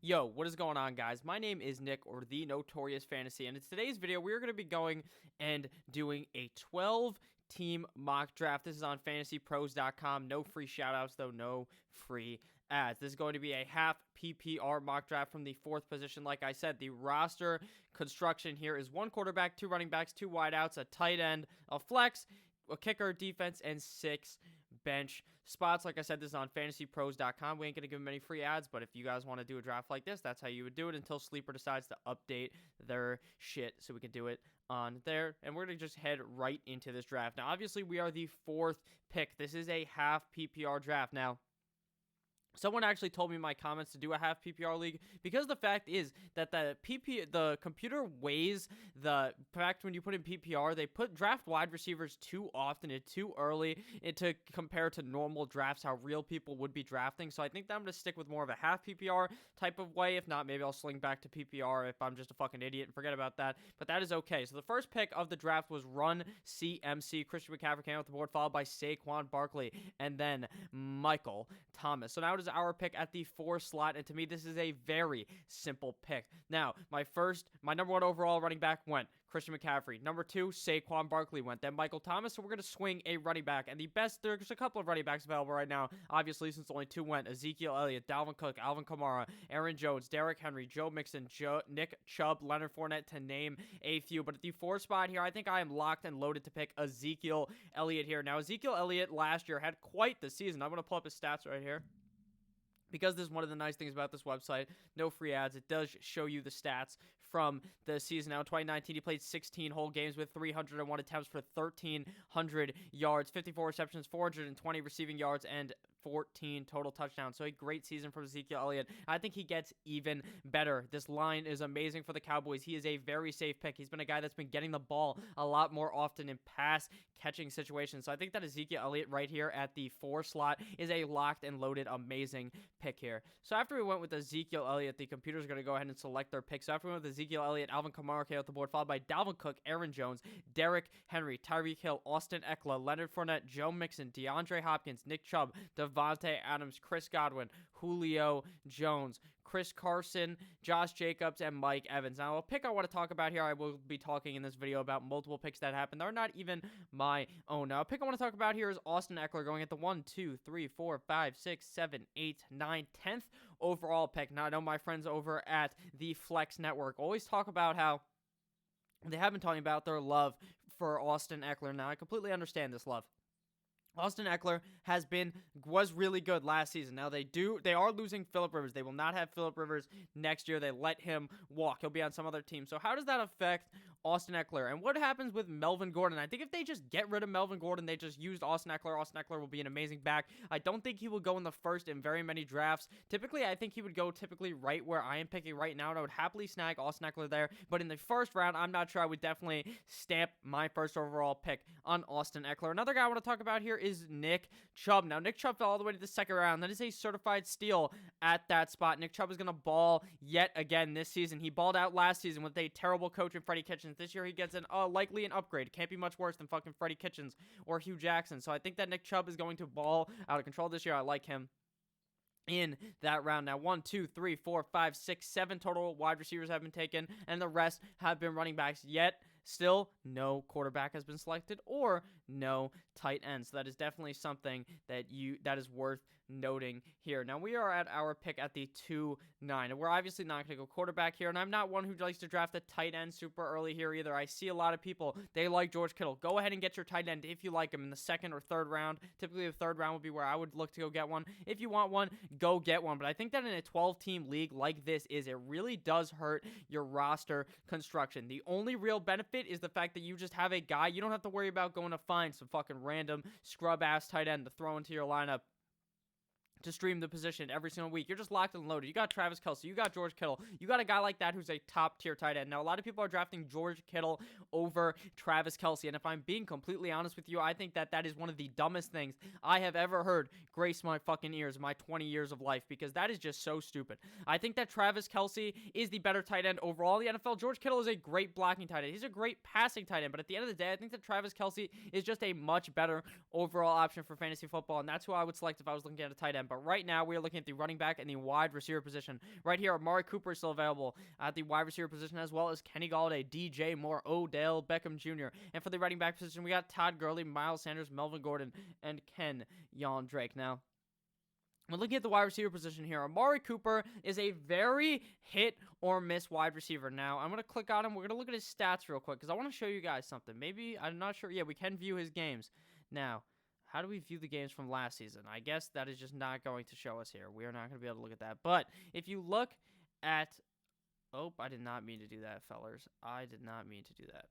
Yo, what is going on, guys? My name is Nick, or The Notorious Fantasy, and in today's video, we're going to be going and doing a 12-team mock draft. This is on fantasypros.com. No free shoutouts, though. No free ads. This is going to be a half PPR mock draft from the 4th position. Like I said, the roster construction here is 1 quarterback, 2 running backs, 2 wideouts, a tight end, a flex, a kicker, defense, and 6 bench spots. Like I said, this is on fantasypros.com. We ain't going to give them any free ads, but if you guys want to do a draft like this, that's how you would do it until Sleeper decides to update their shit so we can do it on there. And we're going to just head right into this draft. Now, obviously, we are the 4th pick. This is a half PPR draft. Now, someone actually told me in my comments to do a half PPR league because the fact is that the computer weighs the fact when you put in PPR, they put draft wide receivers too often and too early to compare to normal drafts, how real people would be drafting. So I think that I'm going to stick with more of a half PPR type of way. If not, maybe I'll sling back to PPR if I'm just a fucking idiot and forget about that. But that is okay. So the first pick of the draft was Run CMC. Christian McCaffrey came off the board, followed by Saquon Barkley, and then Michael Thomas. So now it is our pick at the 4 slot, and to me, this is a very simple pick. Now, my number 1 overall running back went Christian McCaffrey. Number 2, Saquon Barkley went, then Michael Thomas. So we're going to swing a running back, and there's a couple of running backs available right now, obviously, since only 2 went: Ezekiel Elliott, Dalvin Cook, Alvin Kamara, Aaron Jones, Derrick Henry, Joe Mixon, Nick Chubb, Leonard Fournette, to name a few. But at the 4 spot here, I think I am locked and loaded to pick Ezekiel Elliott here. Now, Ezekiel Elliott last year had quite the season. I'm going to pull up his stats right here, because this is one of the nice things about this website. No free ads. It does show you the stats from the season. Now, in 2019, he played 16 whole games with 301 attempts for 1,300 yards, 54 receptions, 420 receiving yards, and 14 total touchdowns. So a great season from Ezekiel Elliott. I think he gets even better. This line is amazing for the Cowboys. He is a very safe pick. He's been a guy that's been getting the ball a lot more often in pass catching situations. So I think that Ezekiel Elliott right here at the 4 slot is a locked and loaded amazing pick here. So after we went with Ezekiel Elliott, the computer's going to go ahead and select their pick. So after we went with Ezekiel Elliott, Alvin Kamara came off the board, followed by Dalvin Cook, Aaron Jones, Derrick Henry, Tyreek Hill, Austin Eckler, Leonard Fournette, Joe Mixon, DeAndre Hopkins, Nick Chubb, Devontae Adams, Chris Godwin, Julio Jones, Chris Carson, Josh Jacobs, and Mike Evans. Now, a pick I want to talk about here, I will be talking in this video about multiple picks that happened. They're not even my own. Now, a pick I want to talk about here is Austin Eckler going at the 1, 2, 3, 4, 5, 6, 7, 8, 9, 10th overall pick. Now, I know my friends over at the Flex Network always talk about how they have been talking about their love for Austin Eckler. Now, I completely understand this love. Austin Eckler was really good last season. Now they are losing Phillip Rivers. They will not have Phillip Rivers next year. They let him walk. He'll be on some other team. So how does that affect Austin Eckler? And what happens with Melvin Gordon? I think if they just get rid of Melvin Gordon, they just used Austin Eckler will be an amazing back. I don't think he will go in the first in very many drafts. Typically, I think he would go right where I am picking right now, and I would happily snag Austin Eckler there. But in the first round, I'm not sure I would definitely stamp my first overall pick on Austin Eckler. Another guy I want to talk about here is Nick Chubb. Now, Nick Chubb fell all the way to the 2nd round. That is a certified steal at that spot. Nick Chubb is going to ball yet again this season. He balled out last season with a terrible coach in Freddie Kitchens. This year, he gets likely an upgrade. Can't be much worse than fucking Freddie Kitchens or Hugh Jackson. So I think that Nick Chubb is going to ball out of control this year. I like him in that round. Now, 1, 2, 3, 4, 5, 6, 7 total wide receivers have been taken, and the rest have been running backs. Yet still no quarterback has been selected or no tight end. So that is definitely something that is worth noting here. Now, we are at our pick at the 2-9, and we're obviously not going to go quarterback here, and I'm not one who likes to draft a tight end super early here either. I see a lot of people, they like George Kittle. Go ahead and get your tight end if you like him in the 2nd or 3rd round. Typically, the 3rd round would be where I would look to go get one. If you want one, go get one. But I think that in a 12-team league like this it really does hurt your roster construction. The only real benefit is the fact that you just have a guy. You don't have to worry about going to find some fucking random scrub-ass tight end to throw into your lineup to stream the position every single week. You're just locked and loaded. You got Travis Kelce. You got George Kittle. You got a guy like that who's a top-tier tight end. Now, a lot of people are drafting George Kittle over Travis Kelce, and if I'm being completely honest with you, I think that is one of the dumbest things I have ever heard grace my fucking ears, my 20 years of life, because that is just so stupid. I think that Travis Kelce is the better tight end overall in the NFL. George Kittle is a great blocking tight end. He's a great passing tight end, but at the end of the day, I think that Travis Kelce is just a much better overall option for fantasy football, and that's who I would select if I was looking at a tight end. But right now, we are looking at the running back and the wide receiver position. Right here, Amari Cooper is still available at the wide receiver position, as well as Kenny Golladay, DJ Moore, Odell Beckham Jr. And for the running back position, we got Todd Gurley, Miles Sanders, Melvin Gordon, and Kenyon Drake. Now, we're looking at the wide receiver position here. Amari Cooper is a very hit or miss wide receiver. Now, I'm going to click on him. We're going to look at his stats real quick because I want to show you guys something. Maybe, I'm not sure. Yeah, we can view his games. Now, how do we view the games from last season? I guess that is just not going to show us here. We are not going to be able to look at that. But if you look at... Oh, I did not mean to do that, fellers. I did not mean to do that.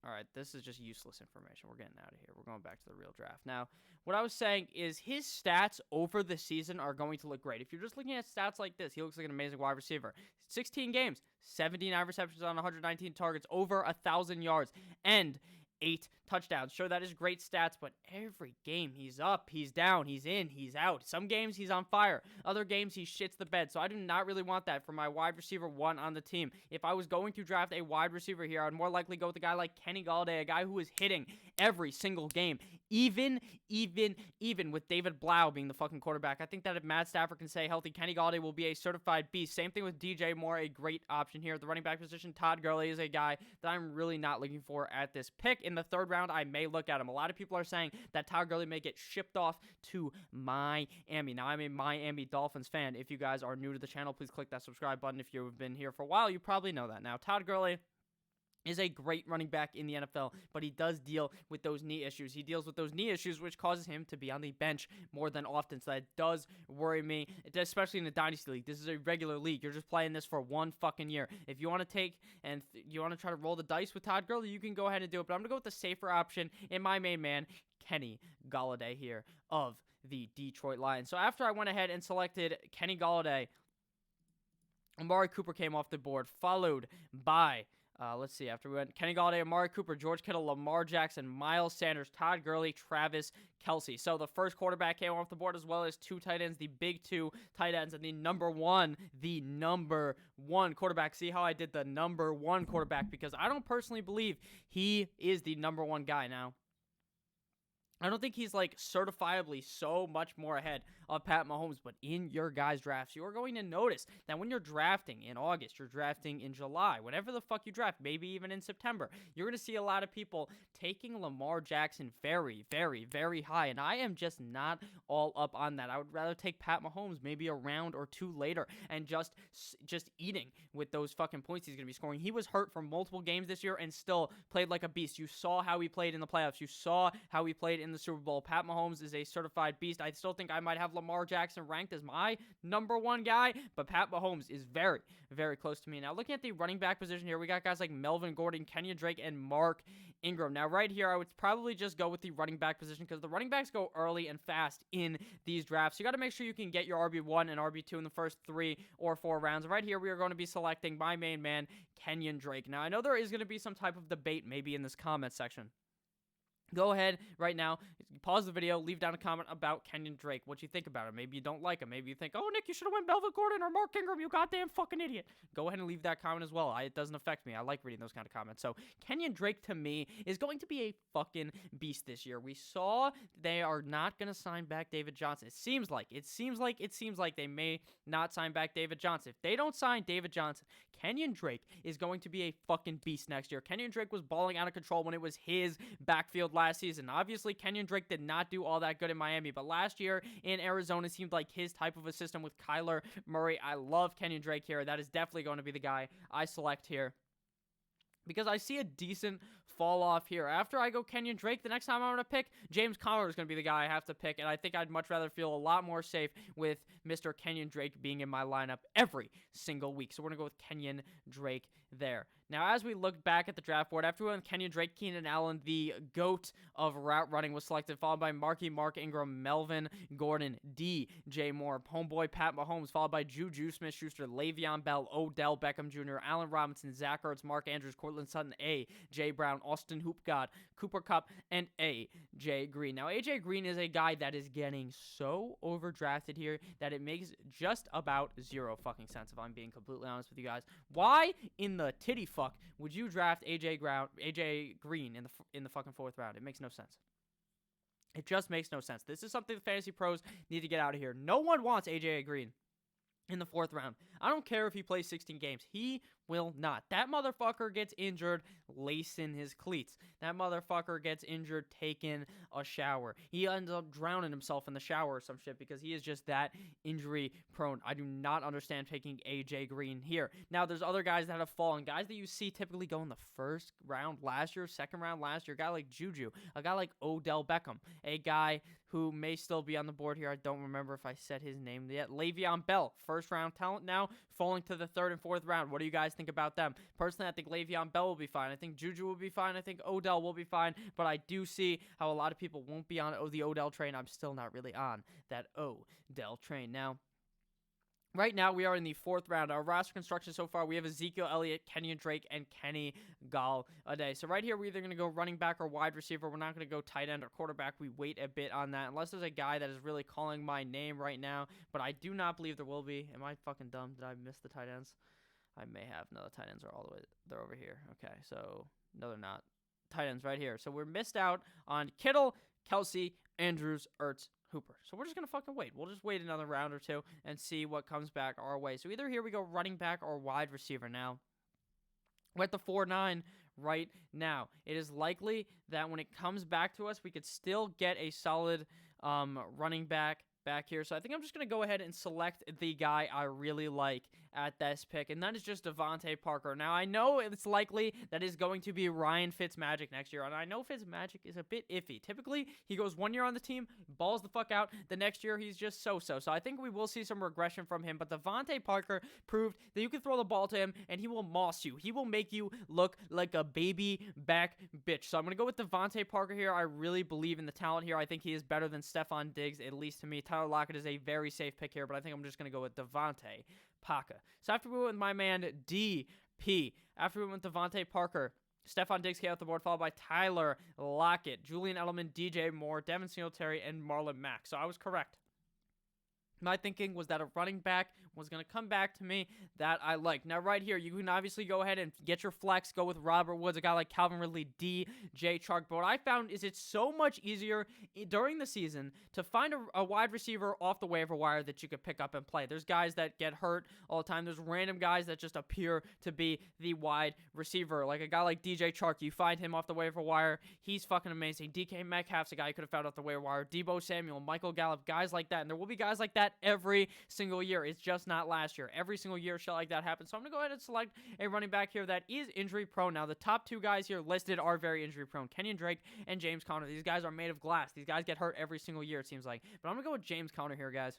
All right, this is just useless information. We're getting out of here. We're going back to the real draft. Now, what I was saying is his stats over the season are going to look great. If you're just looking at stats like this, he looks like an amazing wide receiver. 16 games, 79 receptions on 119 targets, over 1,000 yards, and 8 touchdowns. Sure, that is great stats, but every game he's up, he's down, he's in, he's out. Some games he's on fire. Other games he shits the bed. So I do not really want that for my wide receiver 1 on the team. If I was going to draft a wide receiver here, I'd more likely go with a guy like Kenny Golladay, a guy who is hitting every single game. Even with David Blau being the fucking quarterback. I think that if Matt Stafford can stay healthy, Kenny Golladay will be a certified beast. Same thing with DJ Moore, a great option here. At the running back position, Todd Gurley is a guy that I'm really not looking for at this pick. In the 3rd round, I may look at him. A lot of people are saying that Todd Gurley may get shipped off to Miami. Now, I'm a Miami Dolphins fan. If you guys are new to the channel, please click that subscribe button. If you've been here for a while, you probably know that. Now, Todd Gurley is a great running back in the NFL, but he does deal with those knee issues. He deals with those knee issues, which causes him to be on the bench more than often, so that does worry me, especially in the Dynasty League. This is a regular league. You're just playing this for 1 fucking year. If you want to take and you want to try to roll the dice with Todd Gurley, you can go ahead and do it, but I'm going to go with the safer option in my main man, Kenny Golladay here of the Detroit Lions. So after I went ahead and selected Kenny Golladay, Amari Cooper came off the board, followed by... let's see. After we went Kenny Golladay, Amari Cooper, George Kittle, Lamar Jackson, Miles Sanders, Todd Gurley, Travis Kelce. So the first quarterback came off the board, as well as 2 tight ends, the big 2 tight ends, and the number one quarterback. See how I did the number 1 quarterback? Because I don't personally believe he is the number 1 guy now. I don't think he's, like, certifiably so much more ahead of Pat Mahomes, but in your guys' drafts, you are going to notice that when you're drafting in August, you're drafting in July, whenever the fuck you draft, maybe even in September, you're going to see a lot of people taking Lamar Jackson very, very, very high, and I am just not all up on that. I would rather take Pat Mahomes maybe a round or 2 later and just eating with those fucking points he's going to be scoring. He was hurt for multiple games this year and still played like a beast. You saw how he played in the playoffs. You saw how he played in the Super Bowl. Pat Mahomes is a certified beast. I still think I might have Lamar Jackson ranked as my number 1 guy, but Pat Mahomes is very, very close to me. Now, looking at the running back position here, we got guys like Melvin Gordon, Kenyon Drake, and Mark Ingram. Now, right here, I would probably just go with the running back position because the running backs go early and fast in these drafts. You got to make sure you can get your RB1 and RB2 in the first 3 or 4 rounds. Right here, we are going to be selecting my main man, Kenyon Drake. Now, I know there is going to be some type of debate maybe in this comment section. Go ahead right now, pause the video, leave down a comment about Kenyon Drake, what you think about him. Maybe you don't like him. Maybe you think, oh, Nick, you should have went Melvin Gordon or Mark Ingram, you goddamn fucking idiot. Go ahead and leave that comment as well. It doesn't affect me. I like reading those kind of comments. So Kenyon Drake, to me, is going to be a fucking beast this year. We saw they are not going to sign back David Johnson. It seems like they may not sign back David Johnson. If they don't sign David Johnson, Kenyon Drake is going to be a fucking beast next year. Kenyon Drake was balling out of control when it was his backfield last season. Obviously, Kenyon Drake did not do all that good in Miami, but last year in Arizona seemed like his type of a system with Kyler Murray. I love Kenyon Drake here. That is definitely going to be the guy I select here, because I see a decent fall off here. After I go Kenyon Drake, the next time I'm going to pick, James Conner is going to be the guy I have to pick, and I think I'd much rather feel a lot more safe with Mr. Kenyon Drake being in my lineup every single week. So we're going to go with Kenyon Drake there. Now, as we look back at the draft board, after we went Kenyon Drake, Keenan Allen, the GOAT of route running, was selected, followed by Mark Ingram, Melvin Gordon, DJ Moore, homeboy Pat Mahomes, followed by Juju Smith-Schuster, Le'Veon Bell, Odell Beckham Jr., Allen Robinson, Zach Ertz, Mark Andrews, Cortland Sutton, A.J. Brown, Austin Hoopgod, Cooper Kupp, and A.J. Green. Now, A.J. Green is a guy that is getting so overdrafted here that it makes just about zero fucking sense, if I'm being completely honest with you guys. Why in the titty fuck would you draft AJ Green in the fucking 4th round? It makes no sense. It just makes no sense. This is something the fantasy pros need to get out of here. No one wants AJ Green in the 4th round. I don't care if he plays 16 games. He will not. That motherfucker gets injured lacing his cleats. That motherfucker gets injured taking a shower. He ends up drowning himself in the shower or some shit because he is just that injury prone. I do not understand taking AJ Green here. Now, there's other guys that have fallen. Guys that you see typically go in the 1st round last year, 2nd round last year. A guy like Juju. A guy like Odell Beckham. A guy who may still be on the board here. I don't remember if I said his name yet. Le'Veon Bell, 1st round talent now, falling to the 3rd and 4th round. What do you guys think about them? Personally, I think Le'Veon Bell will be fine. I think Juju will be fine. I think Odell will be fine. But I do see how a lot of people won't be on the Odell train. I'm still not really on that Odell train. Now, right now, we are in the 4th round. Our roster construction so far, we have Ezekiel Elliott, Kenyon Drake, and Kenny Galladay. So right here, we're either going to go running back or wide receiver. We're not going to go tight end or quarterback. We wait a bit on that, unless there's a guy that is really calling my name right now. But I do not believe there will be. Am I fucking dumb? Did I miss the tight ends? I may have. No, the tight ends are all the way. They're over here. Okay, so no, they're not. Tight ends right here. So we're missed out on Kittle, Kelsey, Andrews, Ertz, Hooper. So we're just going to fucking wait. We'll just wait another round or two and see what comes back our way. So either here we go running back or wide receiver now. We're at the 4-9 right now. It is likely that when it comes back to us, we could still get a solid running back here. So I think I'm just going to go ahead and select the guy I really like at this pick, and that is just Devontae Parker. Now, I know it's likely that is going to be Ryan Fitzmagic next year, and I know Fitzmagic is a bit iffy. Typically, he goes 1 year on the team, balls the fuck out. The next year, he's just so-so. So I think we will see some regression from him, but Devontae Parker proved that you can throw the ball to him, and he will moss you. He will make you look like a baby back bitch. So I'm going to go with Devontae Parker here. I really believe in the talent here. I think he is better than Stephon Diggs, at least to me. Tyler Lockett is a very safe pick here, but I think I'm just going to go with Devontae Parker. So after we went with my man DP, after we went with Devontae Parker, Stephon Diggs came off the board, followed by Tyler Lockett, Julian Edelman, DJ Moore, Devin Singletary, and Marlon Mack. So I was correct. My thinking was that a running back was going to come back to me that I like. Now, right here, you can obviously go ahead and get your flex, go with Robert Woods, a guy like Calvin Ridley, DJ Chark. But what I found is it's so much easier during the season to find a wide receiver off the waiver wire that you could pick up and play. There's guys that get hurt all the time. There's random guys that just appear to be the wide receiver. Like a guy like DJ Chark, you find him off the waiver wire. He's fucking amazing. DK Metcalf's a guy you could have found off the waiver wire. Debo Samuel, Michael Gallup, guys like that. And there will be guys like that every single year. It's just not last year. Every single year shit like that happens. So I'm going to go ahead and select a running back here that is injury prone. Now, the top 2 guys here listed are very injury prone. Kenyon Drake and James Conner. These guys are made of glass. These guys get hurt every single year, it seems like. But I'm going to go with James Conner here, guys.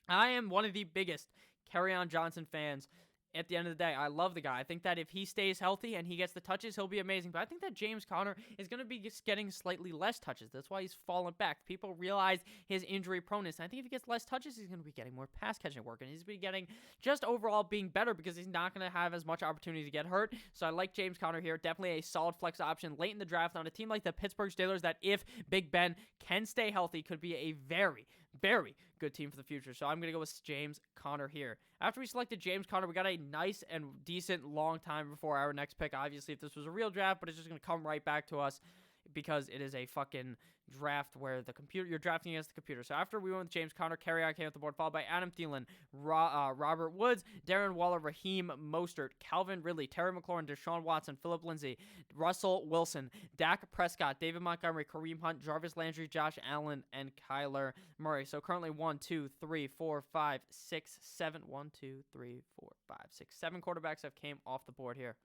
I am one of the biggest Kerryon Johnson fans. At the end of the day, I love the guy. I think that if he stays healthy and he gets the touches, he'll be amazing. But I think that James Conner is going to be getting slightly less touches. That's why he's fallen back. People realize his injury proneness. And I think if he gets less touches, he's going to be getting more pass catching work. And he's going to be getting just overall being better because he's not going to have as much opportunity to get hurt. So I like James Conner here. Definitely a solid flex option late in the draft on a team like the Pittsburgh Steelers that if Big Ben can stay healthy could be a very, very good team for the future. So I'm going to go with James Conner here. After we selected James Conner, we got a nice and decent long time before our next pick. Obviously, if this was a real draft, but it's just going to come right back to us because it is a fucking draft where you're drafting against the computer. So after we went with James Conner, Kerryon came off the board, followed by Adam Thielen, Robert Woods, Darren Waller, Raheem Mostert, Calvin Ridley, Terry McLaurin, Deshaun Watson, Phillip Lindsay, Russell Wilson, Dak Prescott, David Montgomery, Kareem Hunt, Jarvis Landry, Josh Allen, and Kyler Murray. So currently 1, 2, 3, 4, 5, 6, 7. 1, 2, 3, 4, 5, 6, 7 quarterbacks have came off the board here.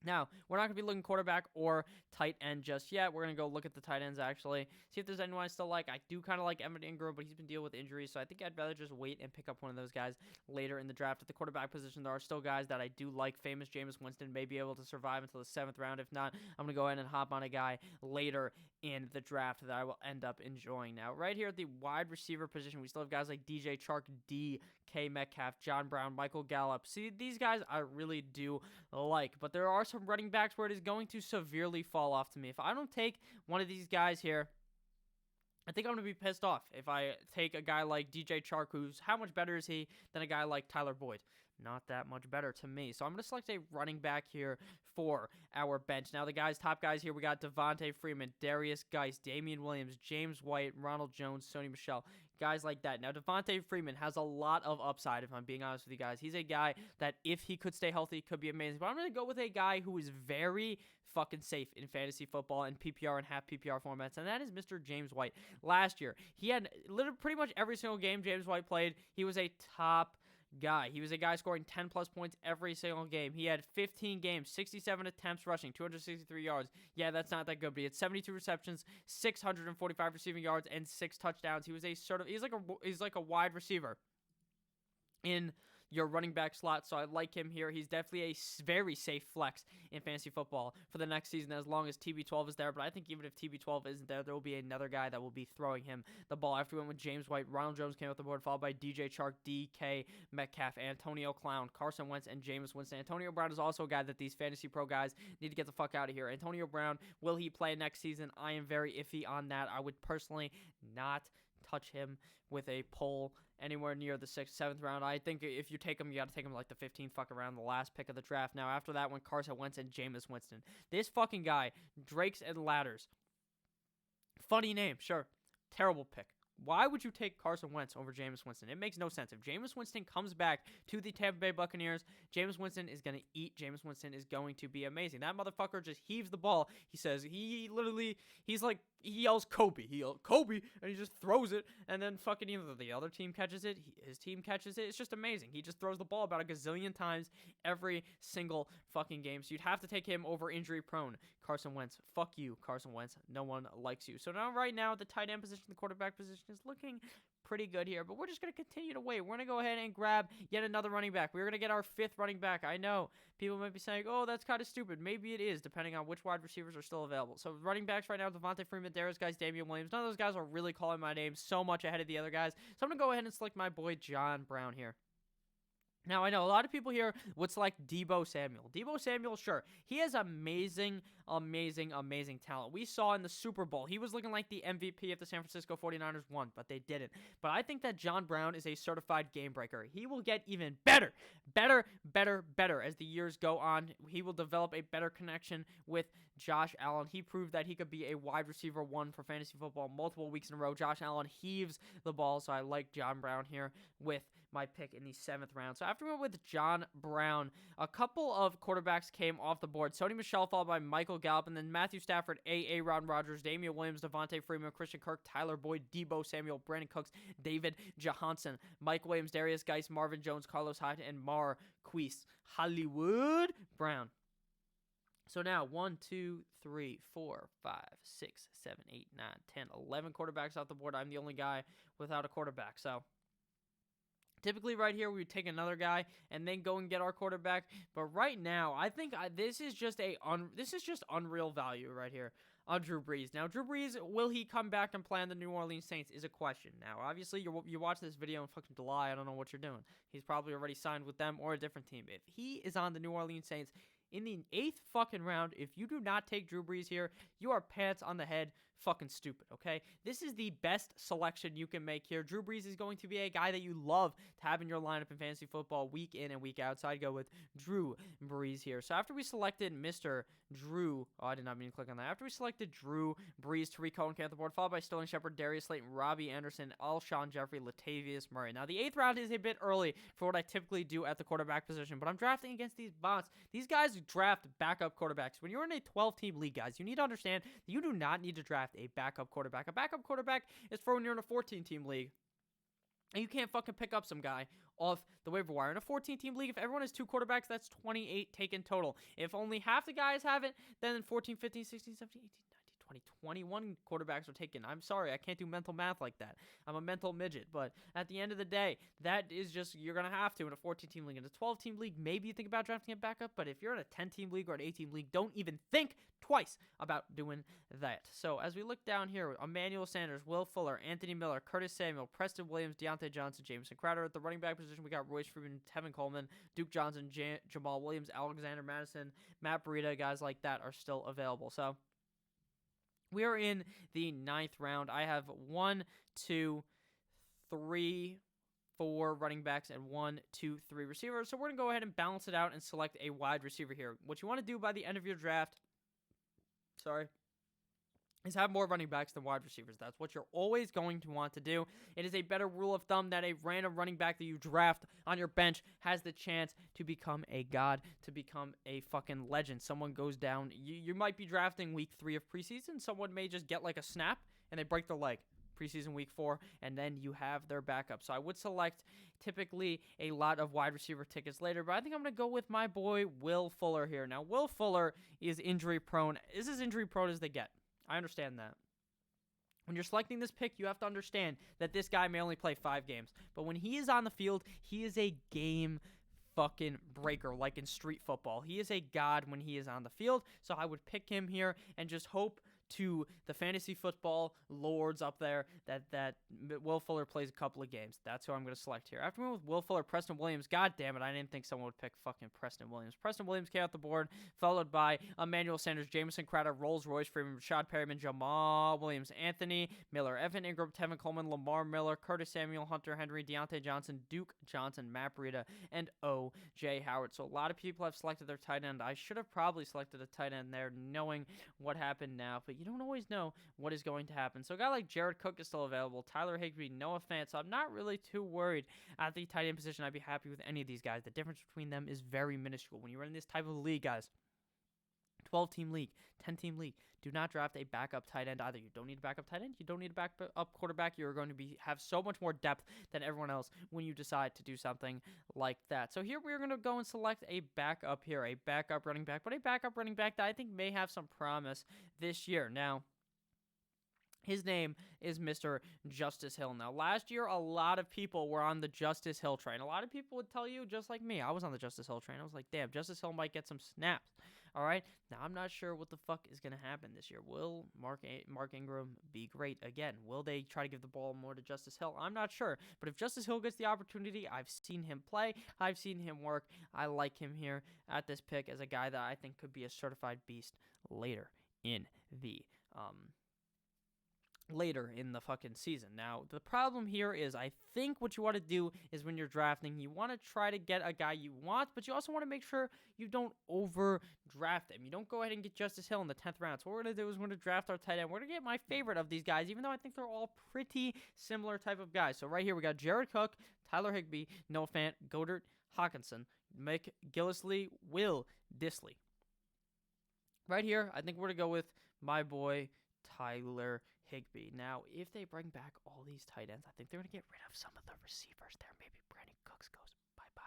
Now, we're not going to be looking quarterback or tight end just yet. We're going to go look at the tight ends, actually. See if there's anyone I still like. I do kind of like Emmett Ingram, but he's been dealing with injuries, so I think I'd rather just wait and pick up one of those guys later in the draft. At the quarterback position, there are still guys that I do like. Famous Jameis Winston may be able to survive until the 7th round. If not, I'm going to go ahead and hop on a guy later in the draft that I will end up enjoying. Now, right here at the wide receiver position, we still have guys like DJ Chark, DK Metcalf, John Brown, Michael Gallup. See, these guys I really do like, but there are some running backs where it is going to severely fall off to me. If I don't take one of these guys here I think I'm going to be pissed off if I take a guy like DJ Chark, who's how much better is he than a guy like Tyler Boyd? Not that much better to me. So I'm going to select a running back here for our bench. Now, the top guys here, we got Devontae Freeman, Darius Geis, Damian Williams, James White, Ronald Jones, Sony Michel, guys like that. Now, Devontae Freeman has a lot of upside, if I'm being honest with you guys. He's a guy that if he could stay healthy, could be amazing. But I'm going to go with a guy who is very fucking safe in fantasy football and PPR and half PPR formats, and that is Mr. James White. Last year, he had literally pretty much every single game James White played. He was a top guy. He was a guy scoring 10 plus points every single game. He had 15 games, 67 attempts rushing, 263 yards. Yeah, that's not that good, but he had 72 receptions, 645 receiving yards, and 6 touchdowns. He was he's like a wide receiver in your running back slot, so I like him here. He's definitely a very safe flex in fantasy football for the next season as long as TB12 is there, but I think even if TB12 isn't there, there will be another guy that will be throwing him the ball. After we went with James White, Ronald Jones came off the board, followed by DJ Chark, DK Metcalf, Antonio Clown, Carson Wentz, and Jameis Winston. Antonio Brown is also a guy that these fantasy pro guys need to get the fuck out of here. Antonio Brown, will he play next season? I am very iffy on that. I would personally not touch him with a pull anywhere near the 6th, 7th round. I think if you take him, you got to take him like the 15th fucking round, the last pick of the draft. Now, after that went Carson Wentz and Jameis Winston. This fucking guy, Drakes and Ladders. Funny name, sure. Terrible pick. Why would you take Carson Wentz over Jameis Winston? It makes no sense. If Jameis Winston comes back to the Tampa Bay Buccaneers, Jameis Winston is going to eat. Jameis Winston is going to be amazing. That motherfucker just heaves the ball. He says, he yells Kobe. He yells Kobe, and he just throws it, and then fucking either the other team catches it, his team catches it. It's just amazing. He just throws the ball about a gazillion times every single fucking game. So you'd have to take him over injury-prone Carson Wentz. Fuck you, Carson Wentz. No one likes you. So now, right now, the tight end position, the quarterback position is looking pretty good here, but we're just going to continue to wait. We're going to go ahead and grab yet another running back. We're going to get our 5th running back. I know people might be saying, oh, that's kind of stupid. Maybe it is, depending on which wide receivers are still available. So running backs right now, Devontae Freeman, Darius Geis, Damian Williams. None of those guys are really calling my name so much ahead of the other guys. So I'm going to go ahead and select my boy John Brown here. Now, I know a lot of people here would select Deebo Samuel. Deebo Samuel, sure, he has amazing talent. We saw in the Super Bowl, he was looking like the MVP if the San Francisco 49ers won, but they didn't. But I think that John Brown is a certified game breaker. He will get even better as the years go on. He will develop a better connection with Josh Allen. He proved that he could be a wide receiver 1 for fantasy football multiple weeks in a row. Josh Allen heaves the ball, so I like John Brown here with my pick in the 7th round. So after we went with John Brown, a couple of quarterbacks came off the board. Sony Michel followed by Michael Gallup, and then Matthew Stafford, Aaron Rodgers, Damian Williams, Devontae Freeman, Christian Kirk, Tyler Boyd, Deebo Samuel, Brandon Cooks, David Johansen, Mike Williams, Darius Geis, Marvin Jones, Carlos Hyde, and Marquise Hollywood Brown. So now 1, 2, 3, 4, 5, 6, 7, 8, 9, 10, 11 quarterbacks off the board. I'm the only guy without a quarterback. So typically right here, we would take another guy and then go and get our quarterback. But right now, I think this is just unreal value right here on Drew Brees. Now, Drew Brees, will he come back and play on the New Orleans Saints is a question. Now, obviously, you watch this video in fucking July. I don't know what you're doing. He's probably already signed with them or a different team. If he is on the New Orleans Saints in the 8th fucking round, if you do not take Drew Brees here, you are pants on the head fucking stupid, okay? This is the best selection you can make here. Drew Brees is going to be a guy that you love to have in your lineup in fantasy football week in and week out. So I'd go with Drew Brees here. So after we selected Mr. Drew, I did not mean to click on that. After we selected Drew Brees, Tariq Cohen came off the board, followed by Sterling Shepard, Darius Slayton, Robbie Anderson, Alshon Jeffrey, Latavius Murray. Now, the 8th round is a bit early for what I typically do at the quarterback position, but I'm drafting against these bots. These guys draft backup quarterbacks. When you're in a 12-team league, guys, you need to understand that you do not need to draft a backup quarterback. A backup quarterback is for when you're in a 14-team league and you can't fucking pick up some guy off the waiver wire. In a 14-team league, if everyone has 2 quarterbacks, that's 28 taken total. If only half the guys have it, then 14, 15, 16, 17, 18, 19, 20, 21 quarterbacks are taken. I'm sorry, I can't do mental math like that. I'm a mental midget. But at the end of the day, that is just, you're going to have to in a 14-team league. In a 12-team league, maybe you think about drafting a backup, but if you're in a 10-team league or an 8-team league, don't even think twice about doing that. So as we look down here, Emmanuel Sanders, Will Fuller, Anthony Miller, Curtis Samuel, Preston Williams, Deontay Johnson, Jameson Crowder. At the running back position, we got Royce Freeman, Tevin Coleman, Duke Johnson, Jamal Williams, Alexander Madison, Matt Breida. Guys like that are still available. So We are in the 9th round. I have 1, 2, 3, 4 running backs and 1, 2, 3 receivers. So we're going to go ahead and balance it out and select a wide receiver here. What you want to do by the end of your draft, is have more running backs than wide receivers. That's what you're always going to want to do. It is a better rule of thumb that a random running back that you draft on your bench has the chance to become a god, to become a fucking legend. Someone goes down. You might be drafting week 3 of preseason. Someone may just get like a snap and they break their leg. Preseason week 4, and then you have their backup. So I would select typically a lot of wide receiver tickets later, but I think I'm going to go with my boy Will Fuller here. Now, Will Fuller is injury prone. Is as injury prone as they get. I understand that. When you're selecting this pick, you have to understand that this guy may only play 5 games, but when he is on the field, he is a game fucking breaker, like in street football. He is a god when he is on the field, so I would pick him here and just hope to the fantasy football lords up there that Will Fuller plays a couple of games. That's who I'm going to select here. After we went with Will Fuller, Preston Williams, god damn it, I didn't think someone would pick fucking Preston Williams. Preston Williams came off the board, followed by Emmanuel Sanders, Jamison Crowder, Rolls-Royce, Freeman, Rashad Perryman, Jamal Williams, Anthony Miller, Evan Ingram, Tevin Coleman, Lamar Miller, Curtis Samuel, Hunter Henry, Deontay Johnson, Duke Johnson, Matt Breida, and O.J. Howard. So a lot of people have selected their tight end. I should have probably selected a tight end there knowing what happened now, but you don't always know what is going to happen. So a guy like Jared Cook is still available, Tyler Higbee, Noah Fant, so I'm not really too worried at the tight end position. I'd be happy with any of these guys. The difference between them is very minuscule. When you're in this type of league, guys, 12-team league, 10-team league, do not draft a backup tight end either. You don't need a backup tight end. You don't need a backup quarterback. You're going to have so much more depth than everyone else when you decide to do something like that. So here we're going to go and select a backup here, a backup running back, but a backup running back that I think may have some promise this year. Now, his name is Mr. Justice Hill. Now, last year, a lot of people were on the Justice Hill train. A lot of people would tell you, just like me, I was on the Justice Hill train. I was like, damn, Justice Hill might get some snaps. All right? Now, I'm not sure what the fuck is going to happen this year. Will Mark Ingram be great again? Will they try to give the ball more to Justice Hill? I'm not sure. But if Justice Hill gets the opportunity, I've seen him play. I've seen him work. I like him here at this pick as a guy that I think could be a certified beast later in the fucking season. Now, the problem here is I think what you want to do is when you're drafting, you want to try to get a guy you want, but you also want to make sure you don't overdraft him. You don't go ahead and get Justice Hill in the 10th round. So what we're going to do is we're going to draft our tight end. We're going to get my favorite of these guys, even though I think they're all pretty similar type of guys. So right here, we got Jared Cook, Tyler Higbee, Noah Fant, Goddard, Hawkinson, Mick Gillislee, Will Disley. Right here, I think we're going to go with my boy Tyler Higbee. Now, if they bring back all these tight ends, I think they're going to get rid of some of the receivers there. Maybe Brandon Cooks goes bye-bye.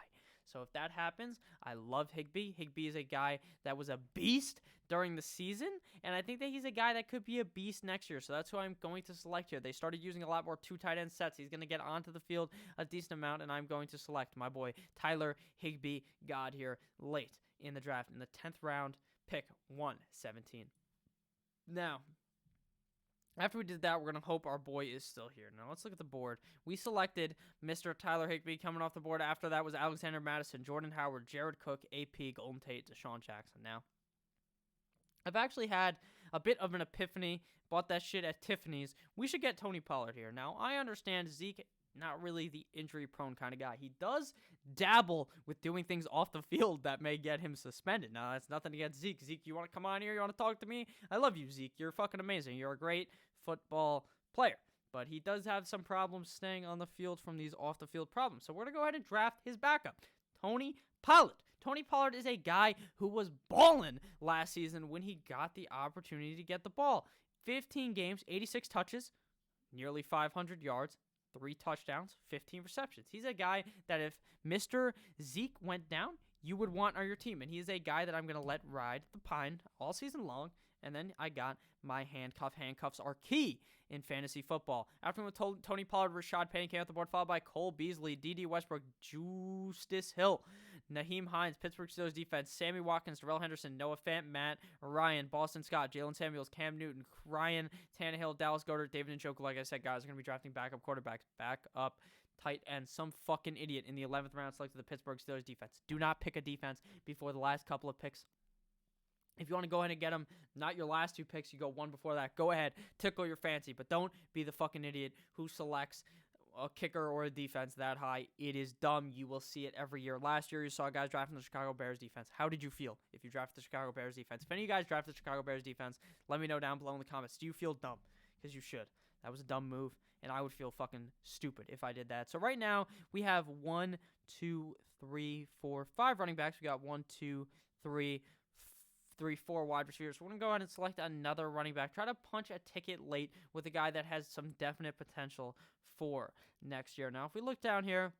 So if that happens, I love Higbee. Higbee is a guy that was a beast during the season, and I think that he's a guy that could be a beast next year. So that's who I'm going to select here. They started using a lot more 2 tight end sets. He's going to get onto the field a decent amount, and I'm going to select my boy Tyler Higbee, God, here late in the draft in the 10th round, pick 117. Now, after we did that, we're going to hope our boy is still here. Now, let's look at the board. We selected Mr. Tyler Higbee. Coming off the board after that was Alexander Madison, Jordan Howard, Jared Cook, AP, Golden Tate, Deshaun Jackson. Now, I've actually had a bit of an epiphany. Bought that shit at Tiffany's. We should get Tony Pollard here. Now, I understand Zeke, not really the injury-prone kind of guy. He does dabble with doing things off the field that may get him suspended. Now, that's nothing against Zeke. Zeke, you want to come on here? You want to talk to me? I love you, Zeke. You're fucking amazing. You're a great football player. But he does have some problems staying on the field from these off-the-field problems. So we're going to go ahead and draft his backup, Tony Pollard. Tony Pollard is a guy who was balling last season when he got the opportunity to get the ball. 15 games, 86 touches, nearly 500 yards, 3 touchdowns, 15 receptions. He's a guy that if Mr. Zeke went down, you would want on your team. And he's a guy that I'm going to let ride the pine all season long. And then I got my handcuff. Handcuffs are key in fantasy football. After we told Tony Pollard, Rashad Penny came off the board, followed by Cole Beasley, D.D. Westbrook, Justice Hill, Naheem Hines, Pittsburgh Steelers defense, Sammy Watkins, Darrell Henderson, Noah Fant, Matt Ryan, Boston Scott, Jalen Samuels, Cam Newton, Ryan Tannehill, Dallas Goedert, David Njoku. Like I said, guys, are going to be drafting backup quarterbacks, backup tight end. Some fucking idiot in the 11th round selected the Pittsburgh Steelers defense. Do not pick a defense before the last couple of picks If you want to go ahead and get them, not your last 2 picks, you go one before that. Go ahead, tickle your fancy, but don't be the fucking idiot who selects a kicker or a defense that high. It is dumb. You will see it every year. Last year, you saw guys drafting the Chicago Bears defense. How did you feel if you drafted the Chicago Bears defense? If any of you guys drafted the Chicago Bears defense, let me know down below in the comments. Do you feel dumb? Because you should. That was a dumb move, and I would feel fucking stupid if I did that. So right now, we have 1, 2, 3, 4, 5 running backs. We got 1, 2, 3, 4 wide receivers. We're going to go ahead and select another running back. Try to punch a ticket late with a guy that has some definite potential for next year. Now, if we look down here,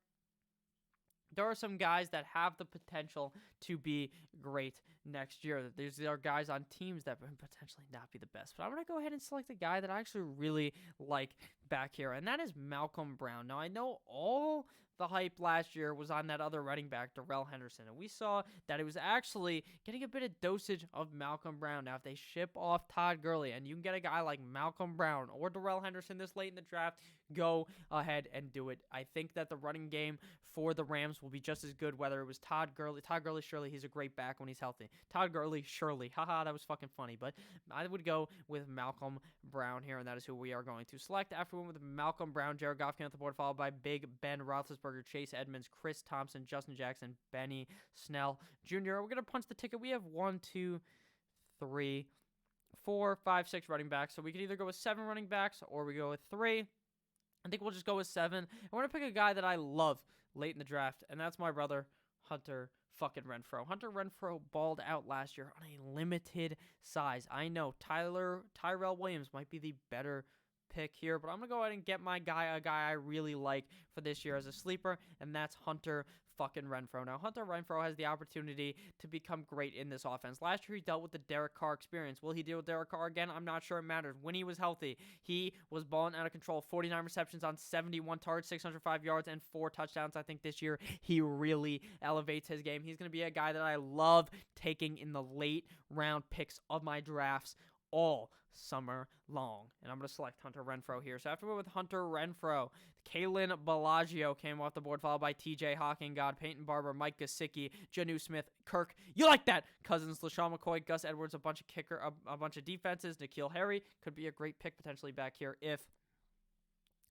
there are some guys that have the potential to be great next year. There are guys on teams that would potentially not be the best. But I'm going to go ahead and select a guy that I actually really like back here, and that is Malcolm Brown. Now, I know all the hype last year was on that other running back, Darrell Henderson, and we saw that it was actually getting a bit of dosage of Malcolm Brown. Now, if they ship off Todd Gurley and you can get a guy like Malcolm Brown or Darrell Henderson this late in the draft, go ahead and do it. I think that the running game for the Rams will be just as good, whether it was Todd Gurley, surely he's a great back when he's healthy. Todd Gurley, surely, haha, that was fucking funny, but I would go with Malcolm Brown here, and that is who we are going to select. After we went with Malcolm Brown, Jared Goff came off the board, followed by Big Ben Roethlisberger, Chase Edmonds, Chris Thompson, Justin Jackson, Benny Snell Jr. We're going to punch the ticket. We have 1, 2, 3, 4, 5, 6 running backs, so we could either go with 7 running backs or we go with 3. I think we'll just go with 7. And we're going to pick a guy that I love late in the draft, and that's my brother, Hunter fucking Renfrow. Hunter Renfrow balled out last year on a limited size. I know Tyrell Williams might be the better pick here, but I'm going to go ahead and get my guy, a guy I really like for this year as a sleeper, and that's Hunter fucking Renfrow. Now, Hunter Renfrow has the opportunity to become great in this offense. Last year, he dealt with the Derek Carr experience. Will he deal with Derek Carr again? I'm not sure it matters. When he was healthy, he was balling out of control. 49 receptions on 71 targets, 605 yards, and 4 touchdowns. I think this year, he really elevates his game. He's going to be a guy that I love taking in the late round picks of my drafts all summer long. And I'm going to select Hunter Renfrow here. So after we went with Hunter Renfrow, Kalen Bellagio came off the board, followed by TJ Hawkingod, Peyton Barber, Mike Gesicki, Janu Smith, Kirk. You like that? Cousins, LaShawn McCoy, Gus Edwards, a bunch of defenses. N'Keal Harry could be a great pick potentially back here if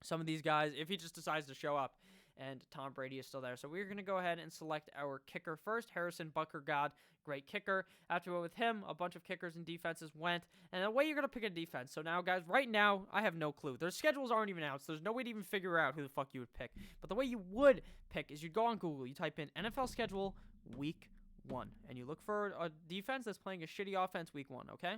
some of these guys, if he just decides to show up. And Tom Brady is still there. So we're going to go ahead and select our kicker first. Harrison Butker-God, great kicker. After we went with him, a bunch of kickers and defenses went. And the way you're going to pick a defense. So now, guys, right now, I have no clue. Their schedules aren't even out, so there's no way to even figure out who the fuck you would pick. But the way you would pick is you'd go on Google. You type in NFL schedule week 1. And you look for a defense that's playing a shitty offense week 1, okay?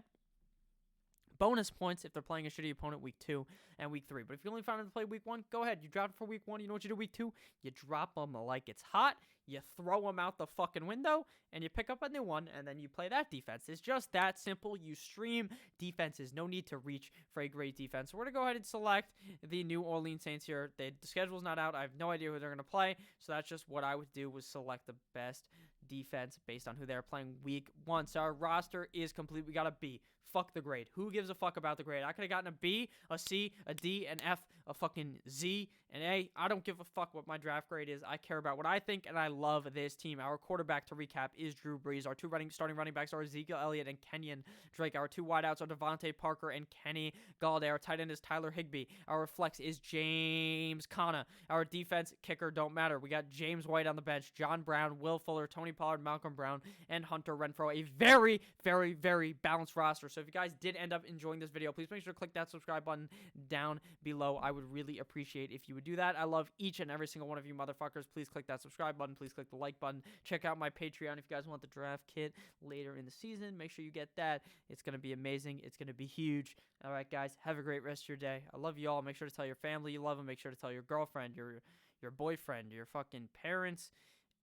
Bonus points if they're playing a shitty opponent week 2 and week 3. But if you only found them to play week 1, go ahead. You drop it for week 1. You know what you do week 2? You drop them like it's hot. You throw them out the fucking window, and you pick up a new one, and then you play that defense. It's just that simple. You stream defenses. No need to reach for a great defense. So we're going to go ahead and select the New Orleans Saints here. The schedule's not out. I have no idea who they're going to play, so that's just what I would do, was select the best defense based on who they're playing week 1. So our roster is complete. We got a B. Fuck the grade. Who gives a fuck about the grade? I could have gotten a B, a C, a D, an F, a fucking Z, an A. I don't give a fuck what my draft grade is. I care about what I think, and I love this team. Our quarterback, to recap, is Drew Brees. Our 2 starting running backs are Ezekiel Elliott and Kenyon Drake. Our 2 wideouts are Devontae Parker and Kenny Galladay. Our tight end is Tyler Higbee. Our flex is James Conner. Our defense, kicker, don't matter. We got James White on the bench, John Brown, Will Fuller, Tony Pollard, Malcolm Brown, and Hunter Renfrow. A very, very, very balanced roster. So if you guys did end up enjoying this video, please make sure to click that subscribe button down below. I would really appreciate if you would do that. I love each and every single one of you motherfuckers. Please click that subscribe button. Please click the like button. Check out my Patreon if you guys want the draft kit later in the season. Make sure you get that. It's going to be amazing. It's going to be huge. All right, guys, have a great rest of your day. I love you all. Make sure to tell your family you love them. Make sure to tell your girlfriend, your boyfriend, your fucking parents,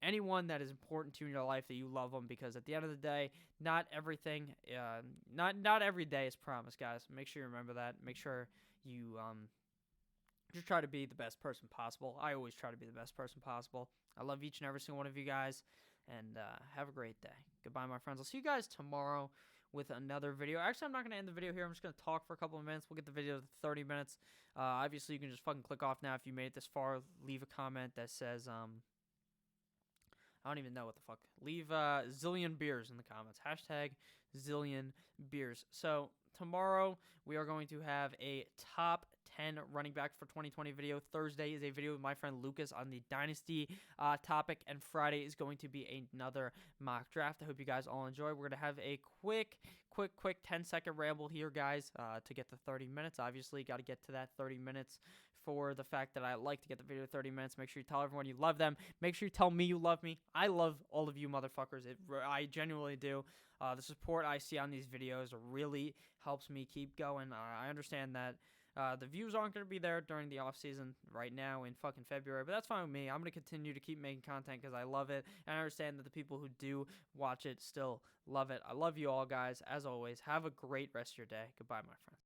anyone that is important to you in your life, that you love them, because at the end of the day, not everything, not every day is promised, guys. Make sure you remember that. Make sure you just try to be the best person possible. I always try to be the best person possible. I love each and every single one of you guys, and have a great day. Goodbye, my friends. I'll see you guys tomorrow with another video. Actually, I'm not going to end the video here. I'm just going to talk for a couple of minutes. We'll get the video to 30 minutes. Obviously, you can just fucking click off now if you made it this far. Leave a comment that says, I don't even know what the fuck. Leave zillion beers in the comments. Hashtag zillion beers. So tomorrow we are going to have a top 10 running backs for 2020 video. Thursday is a video with my friend Lucas on the Dynasty topic, and Friday is going to be another mock draft. I hope you guys all enjoy. We're going to have a quick 10-second ramble here, guys, to get to 30 minutes. Obviously, got to get to that 30 minutes for the fact that I like to get the video to 30 minutes. Make sure you tell everyone you love them. Make sure you tell me you love me. I love all of you motherfuckers. I genuinely do. The support I see on these videos really helps me keep going. I understand that the views aren't going to be there during the off season right now in fucking February, but that's fine with me. I'm going to continue to keep making content because I love it, and I understand that the people who do watch it still love it. I love you all, guys. As always, have a great rest of your day. Goodbye, my friends.